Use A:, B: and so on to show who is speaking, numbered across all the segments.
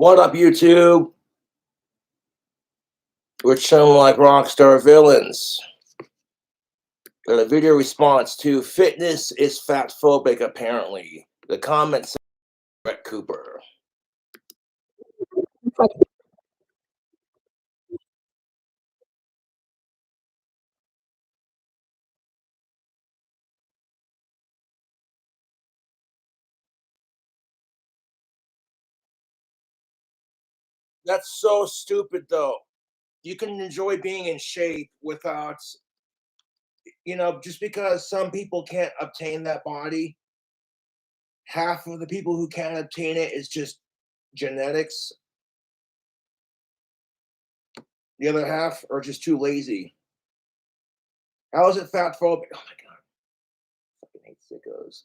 A: What up, YouTube? We're chilling like rockstar villains. Got a video response to fitness is fat phobic, apparently. The comments Brett Cooper. That's so stupid, though. You can enjoy being in shape without, just because some people can't obtain that body, half of the people who can't obtain it is just genetics. The other half are just too lazy. How is it fat phobic? Oh my God. I fucking hate sickos.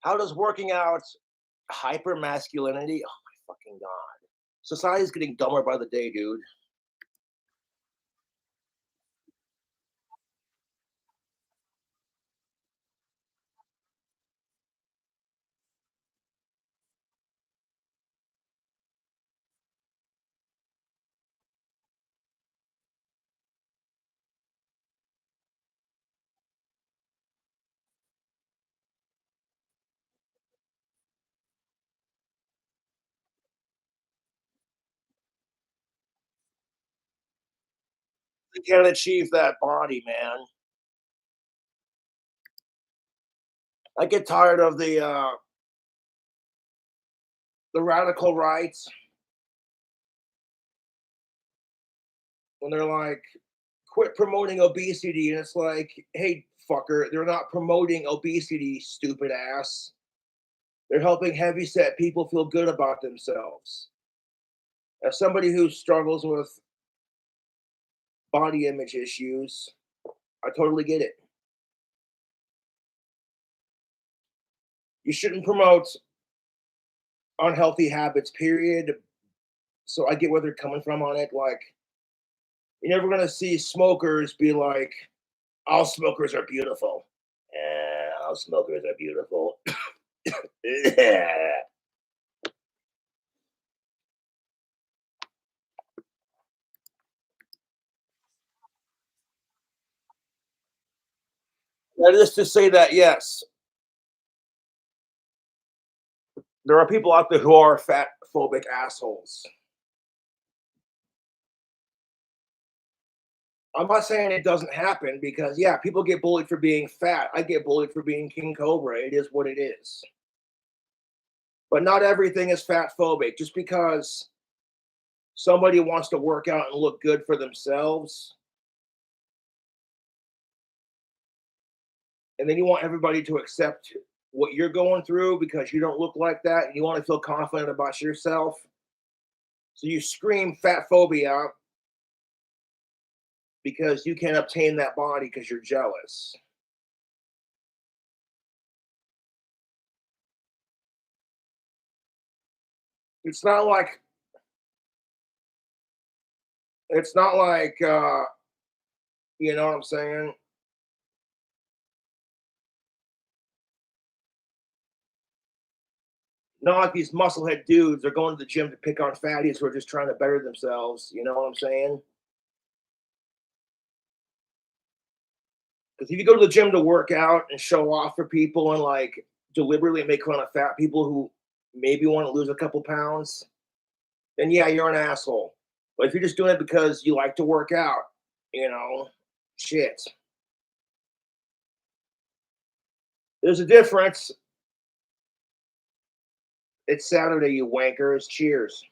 A: How does working out hyper masculinity? Oh my fucking God. Society's getting dumber by the day, dude. They can't achieve that body, man. I get tired of the radical rights when they're like, quit promoting obesity. And it's like, hey, fucker, they're not promoting obesity, stupid ass. They're helping heavyset people feel good about themselves. As somebody who struggles with body image issues, I totally get it. You shouldn't promote unhealthy habits, period. So I get where they're coming from on it. Like, you're never gonna see smokers be like, all smokers are beautiful. All smokers are beautiful. That is to say that yes, there are people out there who are fat phobic assholes. I'm not saying it doesn't happen because yeah, people get bullied for being fat. I get bullied for being King Cobra. It is what it is. But not everything is fat phobic. Just because somebody wants to work out and look good for themselves, and then you want everybody to accept what you're going through because you don't look like that and you want to feel confident about yourself. So you scream fat phobia because you can't obtain that body because you're jealous. It's not like it's not like you know what I'm saying? Not like these musclehead dudes are going to the gym to pick on fatties who are just trying to better themselves. You know what I'm saying? Because if you go to the gym to work out and show off for people and like deliberately make fun of fat people who maybe want to lose a couple pounds, then yeah, you're an asshole. But if you're just doing it because you like to work out, you know, shit. There's a difference. It's Saturday, you wankers. Cheers.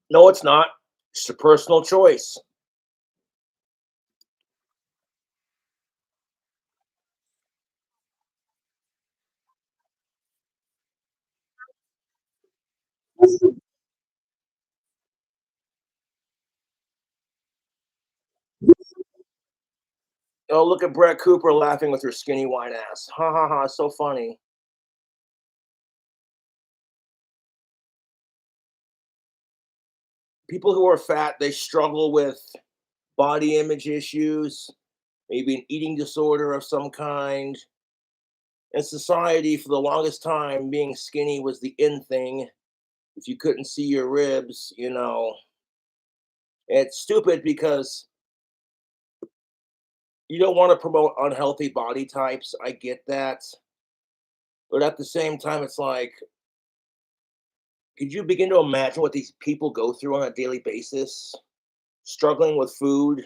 A: No, it's not. It's a personal choice. Oh, look at Brett Cooper laughing with her skinny white ass. Ha ha ha, so funny. People who are fat, they struggle with body image issues, maybe an eating disorder of some kind. In society, for the longest time, being skinny was the in thing. If you couldn't see your ribs, it's stupid because you don't want to promote unhealthy body types. I get that. But at the same time, it's like, could you begin to imagine what these people go through on a daily basis? Struggling with food.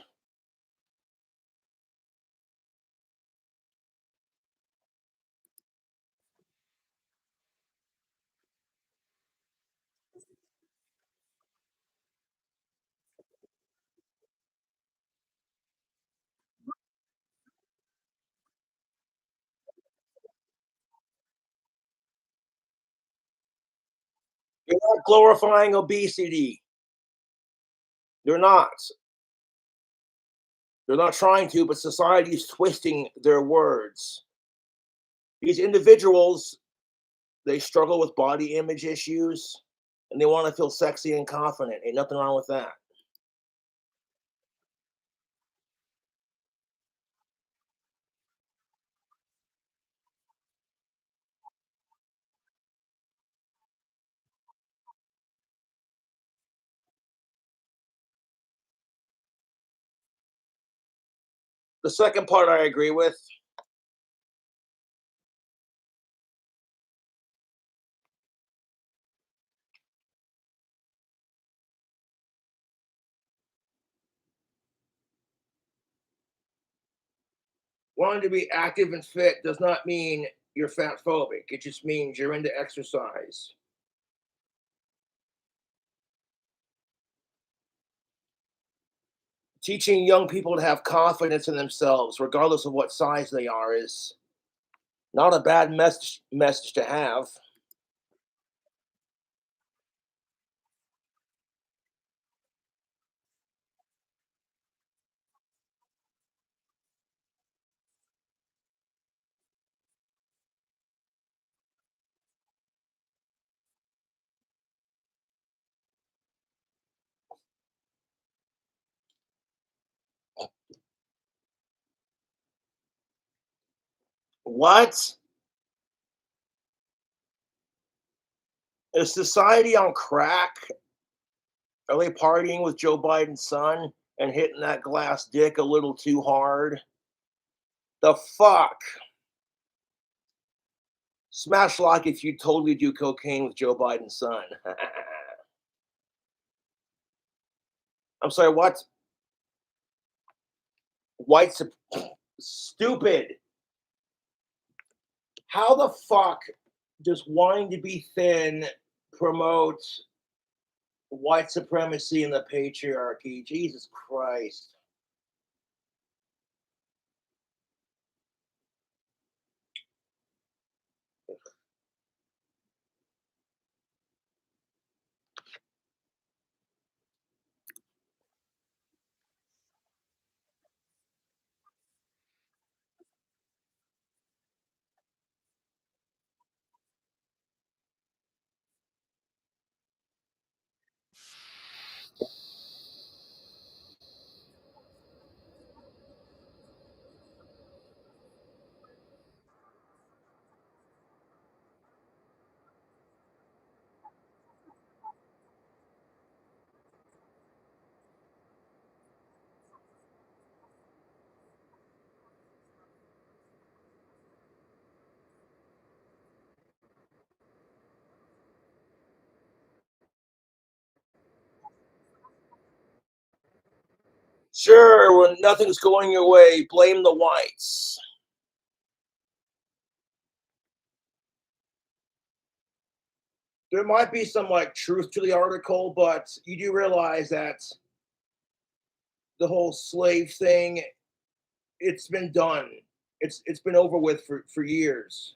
A: You're not glorifying obesity. They're not. They're not trying to, but society is twisting their words. These individuals, they struggle with body image issues and they want to feel sexy and confident. Ain't nothing wrong with that. The second part I agree with. Wanting to be active and fit does not mean you're fat phobic. It just means you're into exercise. Teaching young people to have confidence in themselves, regardless of what size they are, is not a bad message to have. What? Is society on crack? Are they partying with Joe Biden's son and hitting that glass dick a little too hard? The fuck? Smash like if you totally do cocaine with Joe Biden's son. I'm sorry, what? White stupid. How the fuck does wanting to be thin promote white supremacy and the patriarchy? Jesus Christ. Sure, when nothing's going your way, blame the whites. there might be some like truth to the article, but you do realize that the whole slave thing, it's been done. It's been over with for years.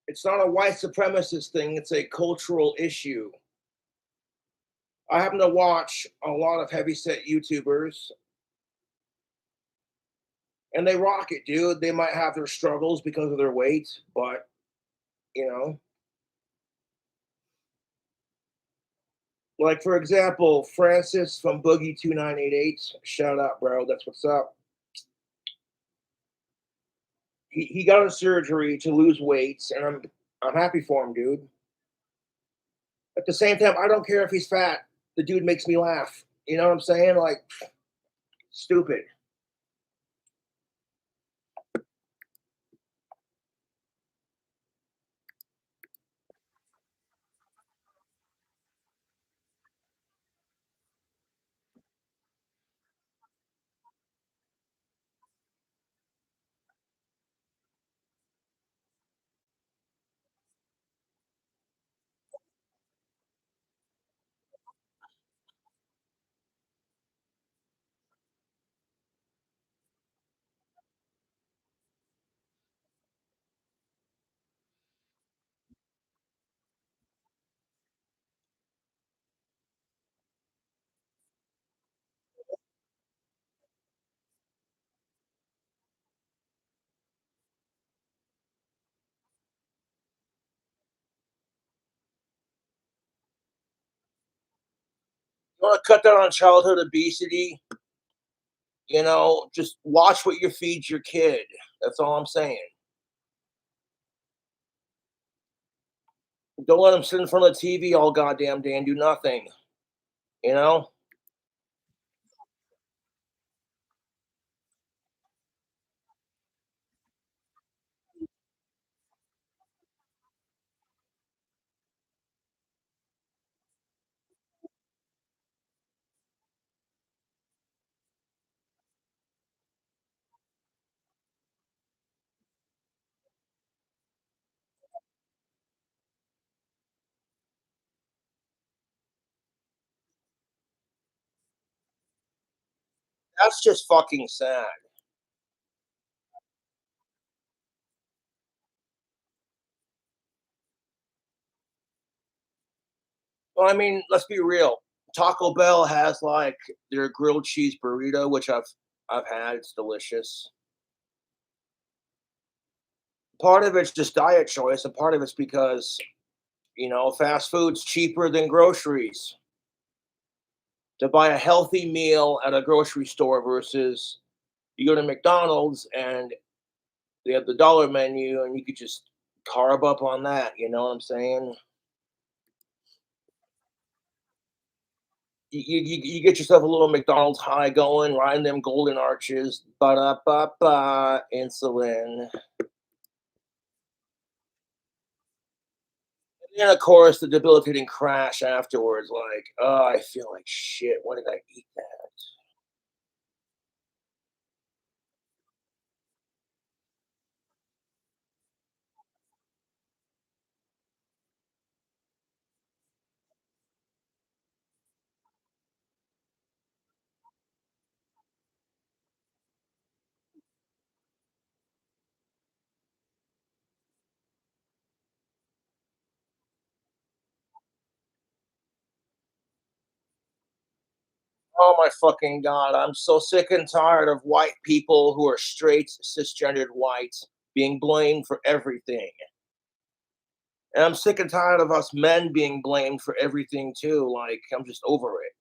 A: It's not a white supremacist thing, it's a cultural issue. I happen to watch a lot of heavyset YouTubers and they rock it, dude. They might have their struggles because of their weight, but you know, like for example, Francis from Boogie 2988, shout out, bro. That's what's up. He got a surgery to lose weight, and I'm happy for him, dude. At the same time, I don't care if he's fat. The dude makes me laugh. You know what I'm saying? Like, stupid. You want to cut down on childhood obesity? Just watch what you feed your kid. That's all I'm saying. Don't let them sit in front of the TV all goddamn day and do nothing. You know? That's just fucking sad. Well, I mean, let's be real. Taco Bell has like their grilled cheese burrito, which I've had. It's delicious. Part of it's just diet choice, and part of it's because fast food's cheaper than groceries. To buy a healthy meal at a grocery store versus you go to McDonald's and they have the dollar menu and you could just carb up on that. You know what I'm saying? You get yourself a little McDonald's high going, riding them golden arches, ba da ba ba, insulin. And then, of course, the debilitating crash afterwards. Like, oh, I feel like shit. Why did I eat that? Oh my fucking god! I'm so sick and tired of white people who are straight, cisgendered white being blamed for everything. And I'm sick and tired of us men being blamed for everything too. Like, I'm just over it.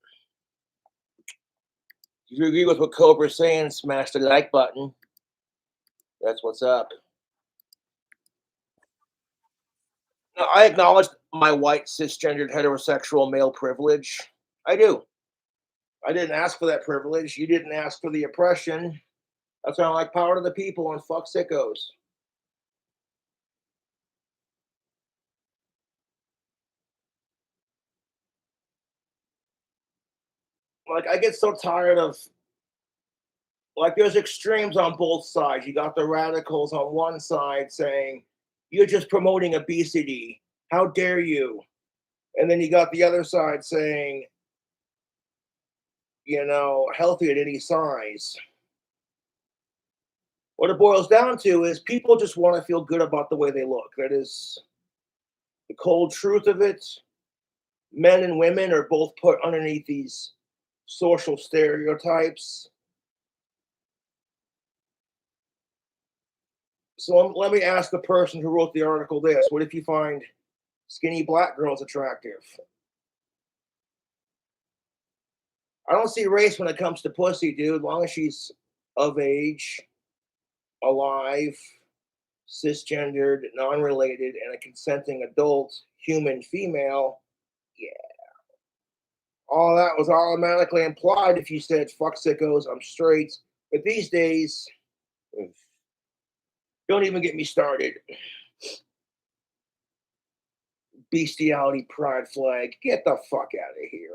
A: If you agree with what Cobra's saying, smash the like button. That's what's up. Now, I acknowledge my white, cisgendered, heterosexual male privilege. I do. I didn't ask for that privilege. You didn't ask for the oppression. That's why I like power to the people and fuck sickos. Like, I get so tired of, like, there's extremes on both sides. You got the radicals on one side saying You're just promoting obesity. How dare you? And then you got the other side saying, healthy at any size. What it boils down to is people just want to feel good about the way they look. That is the cold truth of it. Men and women are both put underneath these social stereotypes. So let me ask the person who wrote the article this: what if you find skinny black girls attractive? I don't see race when it comes to pussy, dude. As long as she's of age, alive, cisgendered, non-related, and a consenting adult human female, yeah, all that was automatically implied if you said "fuck sickos, I'm straight." But these days, don't even get me started. Bestiality pride flag. Get the fuck out of here.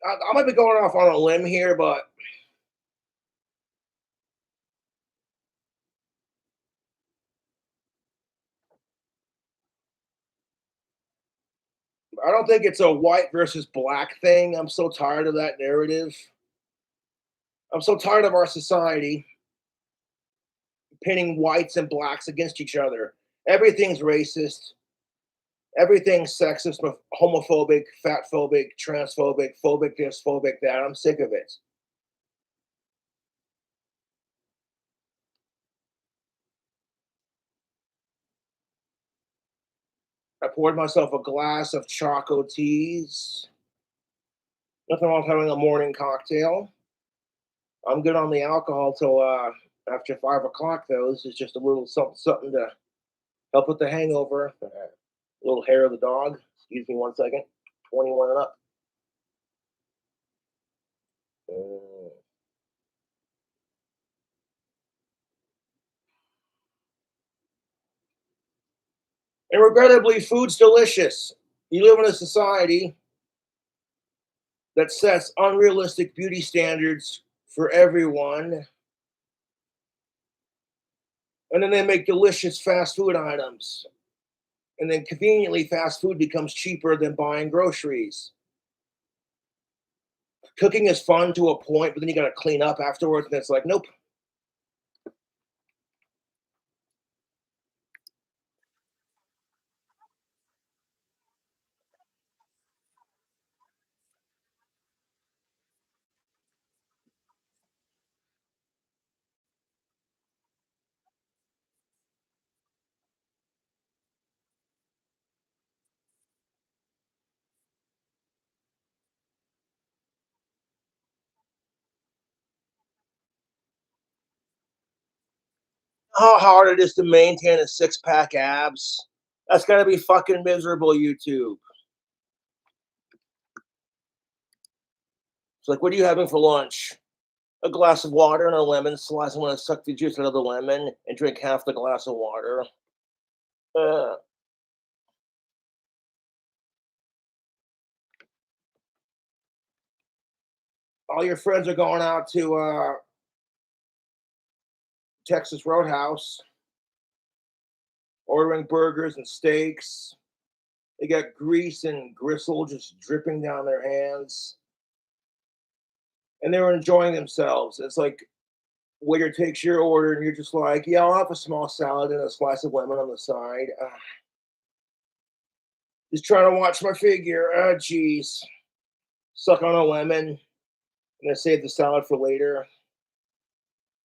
A: I might be going off on a limb here, but I don't think it's a white versus black thing. I'm so tired of that narrative. I'm so tired of our society pitting whites and blacks against each other. Everything's racist. Everything's sexist, homophobic, fatphobic, transphobic, phobic this, phobic that. I'm sick of it. I poured myself a glass of choco teas. Nothing wrong with having a morning cocktail. I'm good on the alcohol till after 5 o'clock, though. This is just a little something, something to help with the hangover. Little hair of the dog. Excuse me 1 second. 21 and up. Uh, and regrettably, food's delicious. You live in a society that sets unrealistic beauty standards for everyone, and then they make delicious fast food items. And then conveniently, fast food becomes cheaper than buying groceries. Cooking is fun to a point, but then you got to clean up afterwards, and it's like, nope. How hard it is to maintain a six-pack abs. That's got to be fucking miserable, YouTube. It's like, what are you having for lunch? A glass of water and a lemon slice. I want to suck the juice out of the lemon and drink half the glass of water. Uh, all your friends are going out to Texas Roadhouse, ordering burgers and steaks. They got grease and gristle just dripping down their hands, and they were enjoying themselves. It's like waiter takes your order, and you're just like, "Yeah, I'll have a small salad and a slice of lemon on the side." Just trying to watch my figure. Ah, jeez. Suck on a lemon, and then save the salad for later.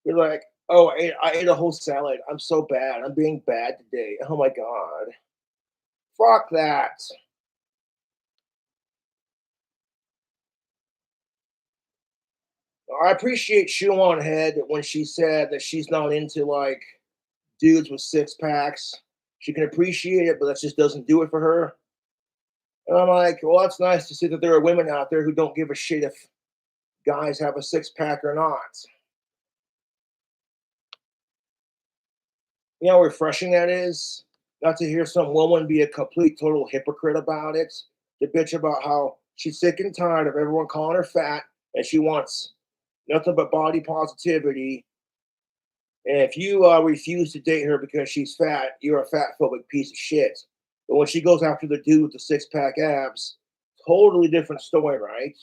A: You're like, "Oh, I ate a whole salad. I'm so bad. I'm being bad today. Oh my god." Fuck that. I appreciate Shoe on Head when she said that she's not into like dudes with six packs. She can appreciate it, but that just doesn't do it for her. And I'm like, well, that's nice to see that there are women out there who don't give a shit if guys have a six pack or not. You know how refreshing that is? not to hear some woman be a complete total hypocrite about it, to bitch about how she's sick and tired of everyone calling her fat and she wants nothing but body positivity. And if you refuse to date her because she's fat, you're a fat phobic piece of shit. But when she goes after the dude with the six pack abs, totally different story, right?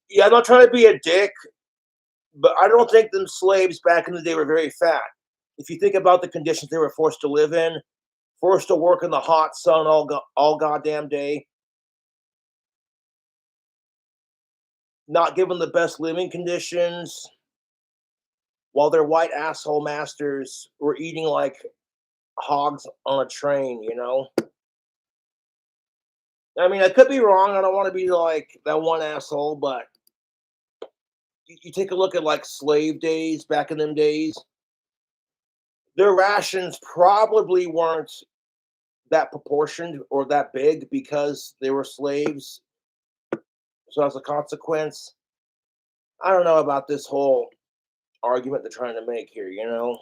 A: Yeah, I'm not trying to be a dick, but I don't think them slaves back in the day were very fat. If you think about the conditions they were forced to live in, forced to work in the hot sun all goddamn day, not given the best living conditions, while their white asshole masters were eating like hogs on a train, you know? I mean, I could be wrong. I don't want to be like that one asshole, but you take a look at like slave days back in them days, their rations probably weren't that proportioned or that big because they were slaves. So as a consequence, I don't know about this whole argument they're trying to make here, you know?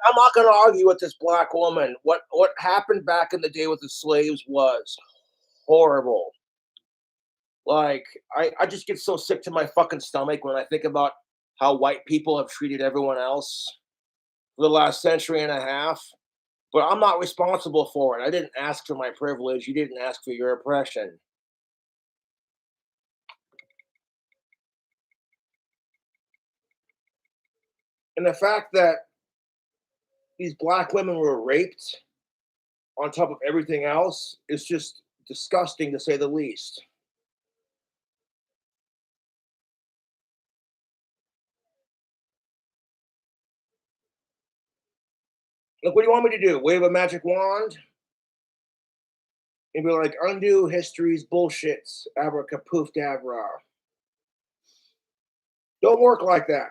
A: I'm not going to argue with this black woman. What happened back in the day with the slaves was horrible. Like I just get so sick to my fucking stomach when I think about how white people have treated everyone else for the last century and a half. But I'm not responsible for it. I didn't ask for my privilege. You didn't ask for your oppression. And the fact that these black women were raped on top of everything else is just disgusting to say the least. Look, what do you want me to do? Wave a magic wand and be like, undo history's bullshits, abracapoof Don't work like that.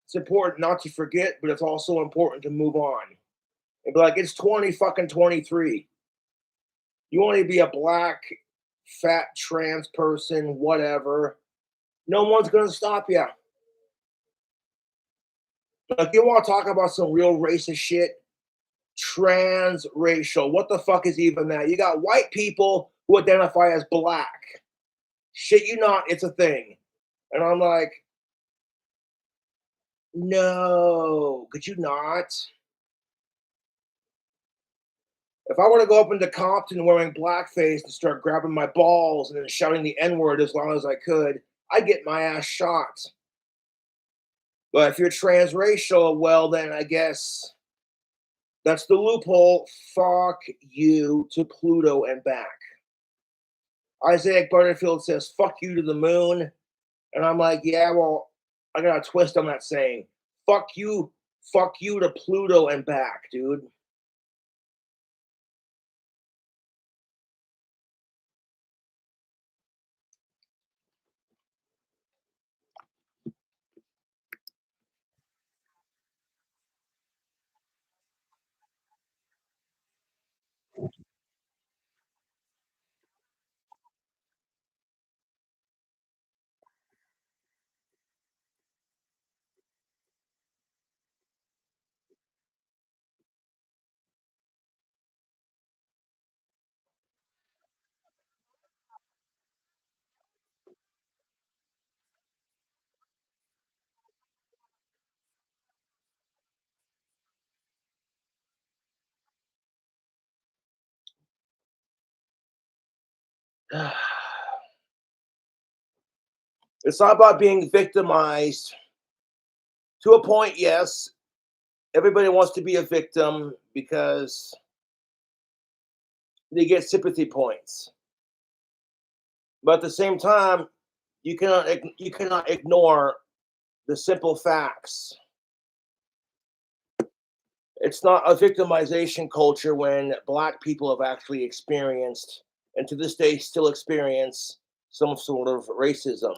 A: It's important not to forget, but it's also important to move on. And be like, it's 20 fucking 23. You want to be a black, fat, trans person, whatever. No one's going to stop you. Like, you want to talk about some real racist shit? Transracial. What the fuck is even that? You got white people who identify as black. Shit, you not, it's a thing. And I'm like, no, could you not? If I were to go up into Compton wearing blackface and start grabbing my balls and then shouting the N word as long as I could, I'd get my ass shot. But if you're transracial, well, then I guess that's the loophole. Fuck you to Pluto and back. Isaac Butterfield says, fuck you to the moon. And I'm like, yeah, well, I got a twist on that saying. Fuck you to Pluto and back, dude. It's not about being victimized. To a point, yes. Everybody wants to be a victim because they get sympathy points. But at the same time, you cannot ignore the simple facts. It's not a victimization culture when black people have actually experienced, and to this day still experience, some sort of racism.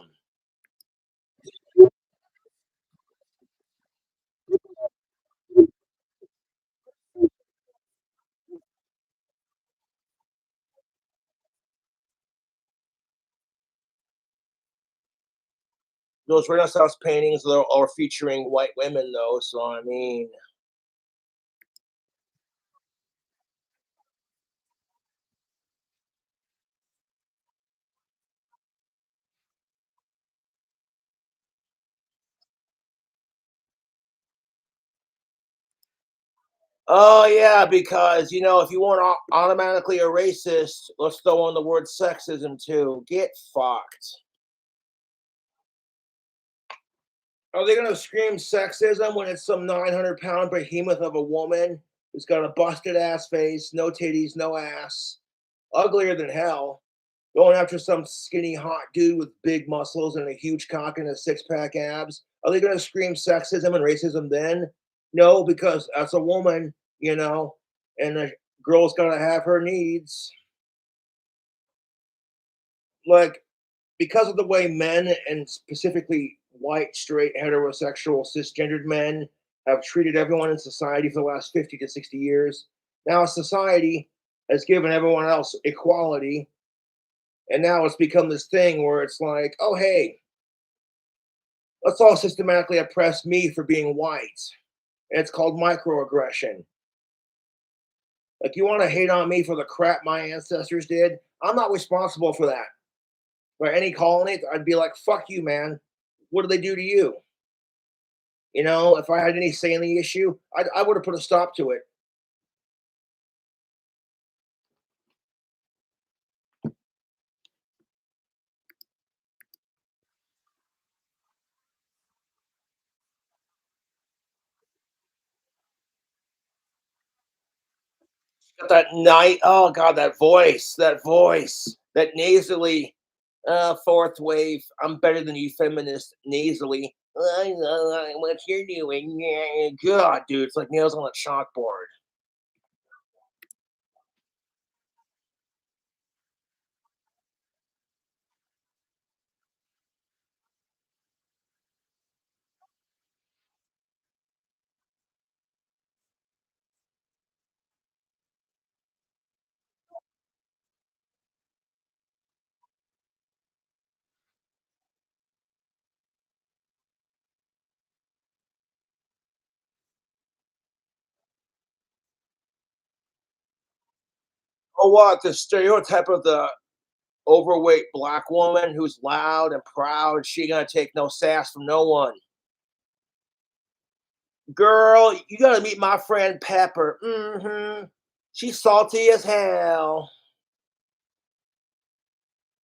A: Those Renaissance paintings are featuring white women, though. So I mean, oh yeah, because if you want automatically a racist, let's throw in the word sexism too. Get fucked. Are they gonna scream sexism when it's some 900-pound behemoth of a woman who's got a busted ass face, no titties, no ass, uglier than hell, going after some skinny hot dude with big muscles and a huge cock and a six-pack abs? Are they gonna scream sexism and racism then? No, because that's a woman, and a girl's gotta have her needs. Like, because of the way men, and specifically white, straight, heterosexual, cisgendered men, have treated everyone in society for the last 50 to 60 years, now society has given everyone else equality. And now it's become this thing where it's like, oh, hey, let's all systematically oppress me for being white. And it's called microaggression. Like, you want to hate on me for the crap my ancestors did? I'm not responsible for that. For any colony, I'd be like, fuck you, man. What did they do to you? If I had any say in the issue, I would have put a stop to it. Got that night. Oh God, that voice, that nasally, fourth wave. I'm better than you, feminist. Nasally. I know what you're doing. Yeah, God, dude, it's like nails on a chalkboard. Oh, what the stereotype of the overweight black woman who's loud and proud? She ain't gonna take no sass from no one. Girl, you gotta meet my friend Pepper. She's salty as hell.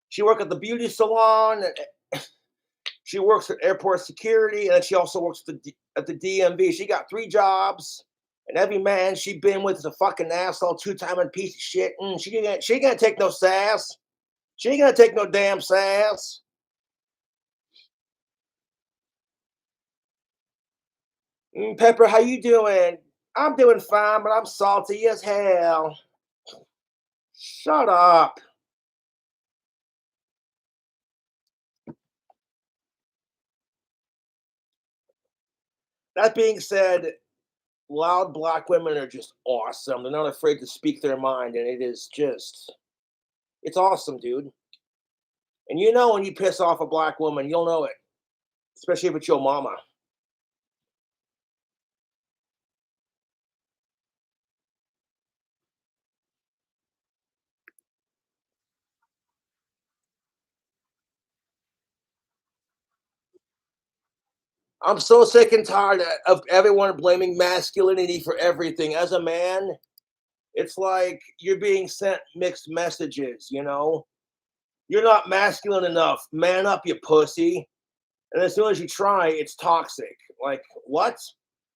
A: She worked at the beauty salon. She works at airport security, and she also works at the DMV. She got 3 jobs, and every man she been with is a fucking asshole, two-timing piece of shit. She ain't gonna take no sass. She ain't gonna take no damn sass. Pepper, how you doing? I'm doing fine, but I'm salty as hell. Shut up. That being said, loud black women are just awesome. They're not afraid to speak their mind, and it's awesome, dude. And when you piss off a black woman, you'll know it, especially if it's your mama. I'm so sick and tired of everyone blaming masculinity for everything. As a man, it's like you're being sent mixed messages. You're not masculine enough. Man up, you pussy. And as soon as you try, it's toxic. Like, what?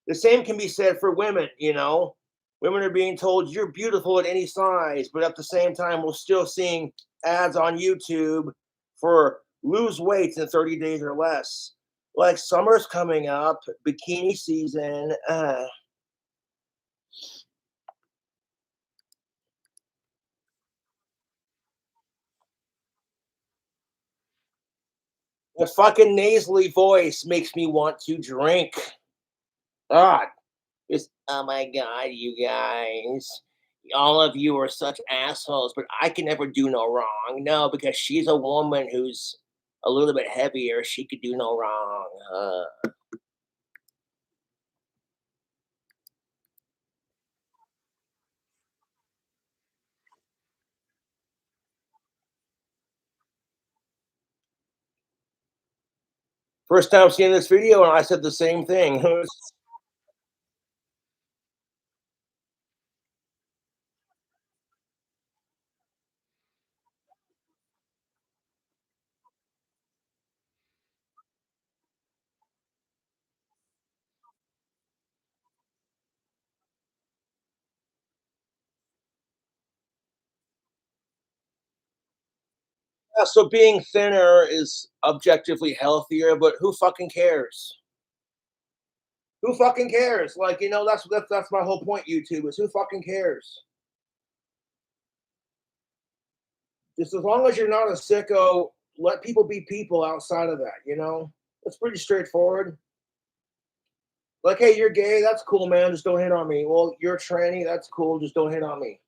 A: The same can be said for women, you know? Women are being told you're beautiful at any size, but at the same time, we're still seeing ads on YouTube for lose weight in 30 days or less. Like, summer's coming up, bikini season. The fucking nasally voice makes me want to drink. God. Just, oh my God, you guys. All of you are such assholes, but I can never do no wrong. No, because she's a woman who's a little bit heavier. She could do no wrong. First time seeing this video, and I said the same thing. Yeah, so being thinner is objectively healthier, but who fucking cares? Who fucking cares? Like, that's my whole point. YouTube is who fucking cares? Just as long as you're not a sicko, let people be people outside of that. It's pretty straightforward. Like, hey, you're gay, that's cool, man. Just don't hit on me. Well, you're tranny, that's cool. Just don't hit on me.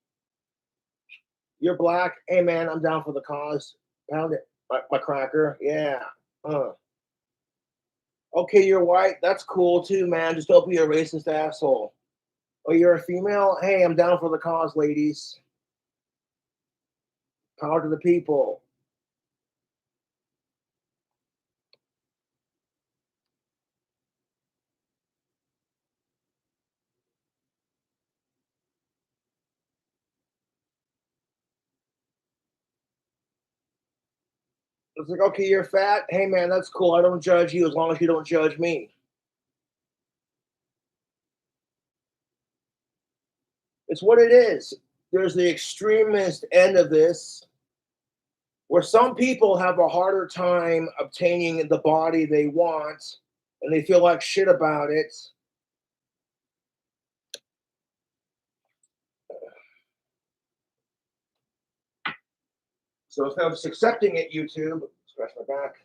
A: You're black, hey man, I'm down for the cause. Pound it, my cracker, yeah. Uh. Okay, you're white, that's cool too, man. Just don't be a racist asshole. Oh, you're a female, hey, I'm down for the cause, ladies. Power to the people. It's like, okay, you're fat, hey man, that's cool. I don't judge you as long as you don't judge me. It's what it is. There's the extremist end of this where some people have a harder time obtaining the body they want and they feel like shit about it. So instead of just accepting it, YouTube, scratch my back,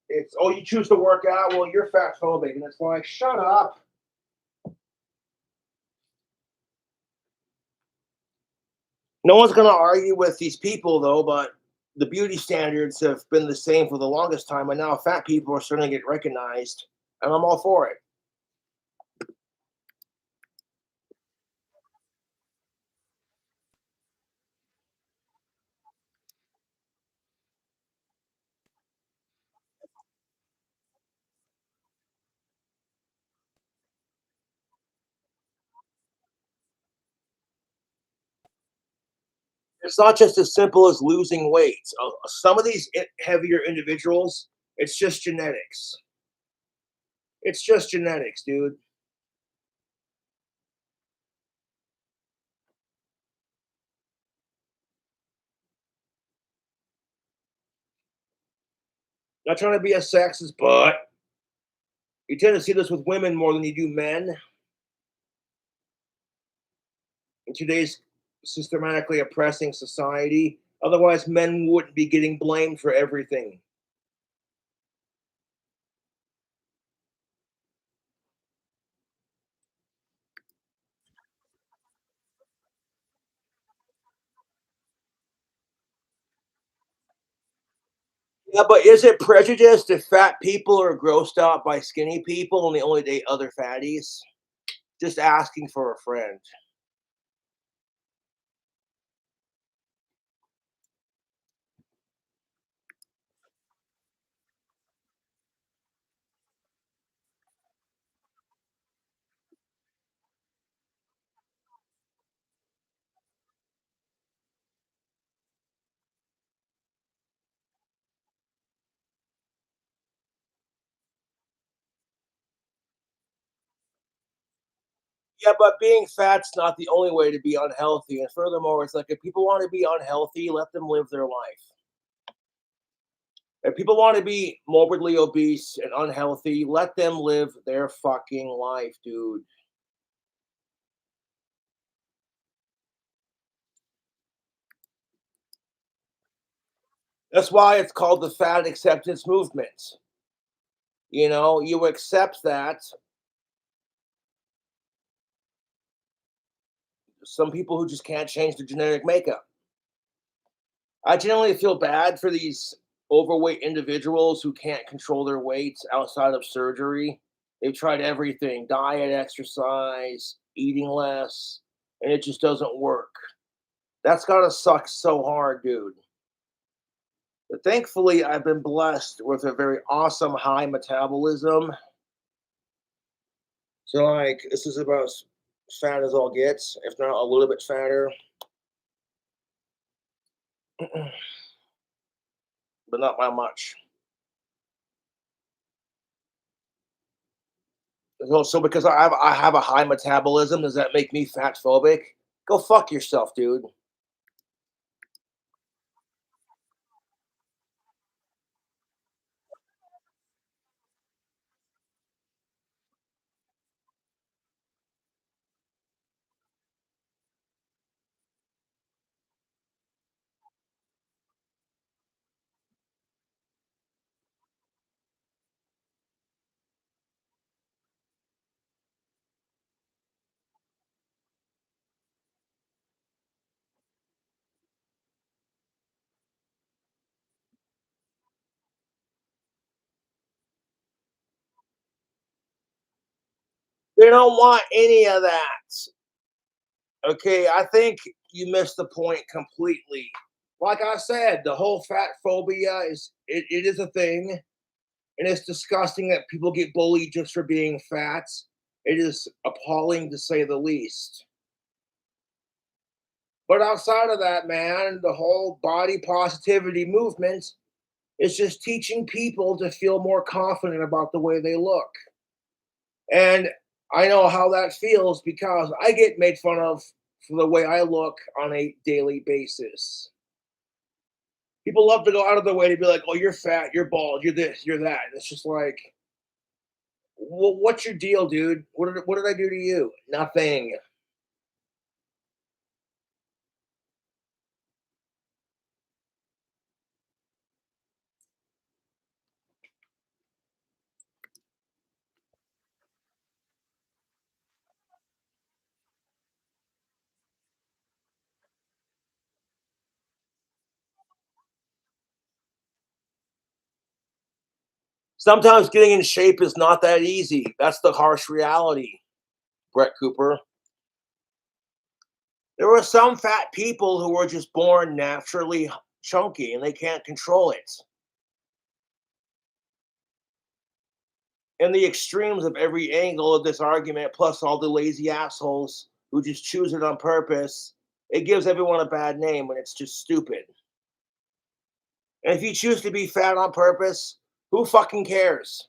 A: it's, oh, you choose to work out, well, you're fat phobic. And it's like, shut up. No one's going to argue with these people, though, but the beauty standards have been the same for the longest time. And now fat people are starting to get recognized. And I'm all for it. It's not just as simple as losing weight. Some of these heavier individuals, it's just genetics. It's just genetics, dude. Not trying to be a sexist, but you tend to see this with women more than you do men in today's systematically oppressing society. Otherwise, men wouldn't be getting blamed for everything. Yeah, but is it prejudice if fat people are grossed out by skinny people and they only date other fatties? Just asking for a friend. Yeah, but being fat's not the only way to be unhealthy. And furthermore, it's like if people want to be unhealthy, let them live their life. If people want to be morbidly obese and unhealthy, let them live their fucking life, dude. That's why it's called the fat acceptance movement. You know, you accept that some people who just can't change their genetic makeup. I generally feel bad for these overweight individuals who can't control their weights outside of surgery. They've tried everything diet, exercise, eating less, and it just doesn't work. That's gotta suck so hard, dude. But thankfully, I've been blessed with a very awesome high metabolism. So, like, this is about as fat as all gets, if not a little bit fatter, but not by much. So because I have a high metabolism, does that make me fat phobic? Go fuck yourself, dude. They don't want any of that. Okay, I think you missed the point completely. Like I said, the whole fat phobia it is a thing, and it's disgusting that people get bullied just for being fat. It is appalling to say the least. But outside of that, man, the whole body positivity movement is just teaching people to feel more confident about the way they look. And I know how that feels because I get made fun of for the way I look on a daily basis. People love to go out of their way to be like, "Oh, you're fat, you're bald, you're this, you're that." And it's just like, well, what's your deal, dude? What did I do to you? Nothing. Sometimes getting in shape is not that easy. That's the harsh reality, Brett Cooper. There are some fat people who are just born naturally chunky and they can't control it. And the extremes of every angle of this argument, plus all the lazy assholes who just choose it on purpose, it gives everyone a bad name and it's just stupid. And if you choose to be fat on purpose, who fucking cares?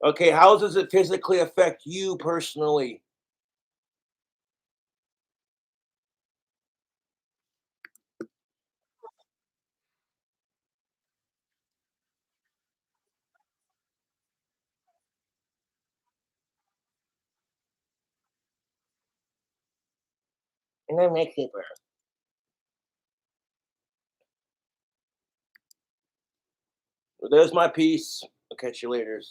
A: Okay, how does it physically affect you personally? And then make it better. There's my piece. I'll catch you later.